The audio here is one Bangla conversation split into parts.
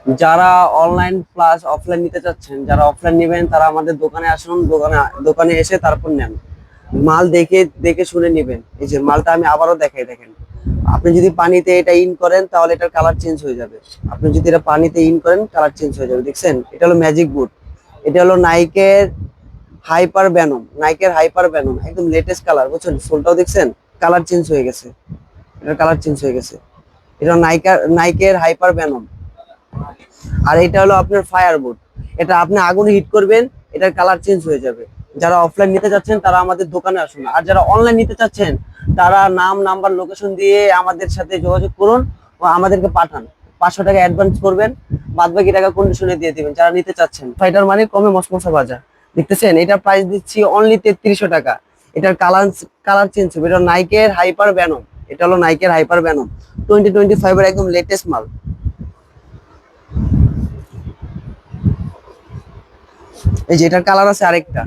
যারা অনলাইন প্লাস অফলাইন নিতে চাচ্ছেন, যারা অফলাইন নেবেন তারা আমাদের দোকানে আসুন, দোকানে এসে তারপর নেন। মাল দেখে দেখে শুনে নেবেন। এই যে মালটা আমি আবারও দেখাই, দেখেন। আপনি যদি পানিতে এটা ইন করেন তাহলে এটার কালার চেঞ্জ হয়ে যাবে। আপনি যদি এটা পানিতে ইন করেন কালার চেঞ্জ হয়ে যাবে, দেখছেন? এটা হলো ম্যাজিক বুট। এটা হলো নাইকের হাইপার ব্যানম, একদম লেটেস্ট কালার, বুঝছেন? সোলটাও দেখছেন, কালার চেঞ্জ হয়ে গেছে, এটার কালার চেঞ্জ হয়ে গেছে। এটা নাইকের হাইপার ব্যানম। আর এটা হলো আপনার ফায়ার বোর্ড। এটা আপনি আগুনে হিট করবেন, এটার কালার চেঞ্জ হয়ে যাবে। যারা অফলাইন নিতে চাচ্ছেন তারা আমাদের দোকানে আসুন, আর যারা অনলাইন নিতে চাচ্ছেন তারা নাম, নাম্বার, লোকেশন দিয়ে আমাদের সাথে যোগাযোগ করুন ও আমাদেরকে পাঠান। 500 টাকা অ্যাডভান্স করবেন, বাদ বাকি টাকা কন্ডিশনে দিয়ে দিবেন যারা নিতে চাচ্ছেন। ফাইটার মানে কমে মসমসা বাজার, দেখতেছেন? এটা প্রাইস দিচ্ছি অনলি 3300 টাকা। এটার কালার চেঞ্জ হবে। এটা নাইকের হাইপার ব্যানম। এটা হলো নাইকের হাইপার ব্যানম 2025 এর একদম লেটেস্ট মাল। এই যে এটার কালার আছে আরেকটা,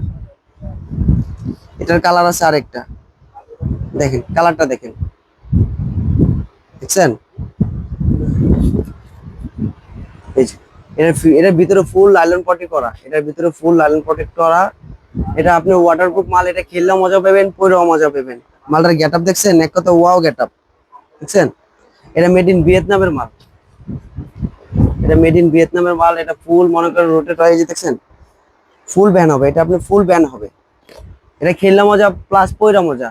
এটার কালার আছে আরেকটা, দেখেন কালারটা দেখেন, দেখছেন? এই যে এটার ভিতরে ফুল লাইলন পটি করা, এটার ভিতরে ফুল লাইলন পটি করা। এটা আপনি ওয়াটারপ্রুফ মাল, এটা খেললেও মজা পাবেন, পরেও মজা পাবেন। মালটার গেটআপ দেখছেন? এক কথা ওয়াও গেটআপ, দেখছেন? এটা মেড ইন ভিয়েতনামের মাল, এটা মেড ইন ভিয়েতনামের মাল। এটা ফুল মনে করেন রোটেট হয়ে, যে দেখছেন ফুল ব্যান হবে, এটা আপনি ফুল ব্যান হবে। এটা খেললে মজা প্লাস পয়রা মজা।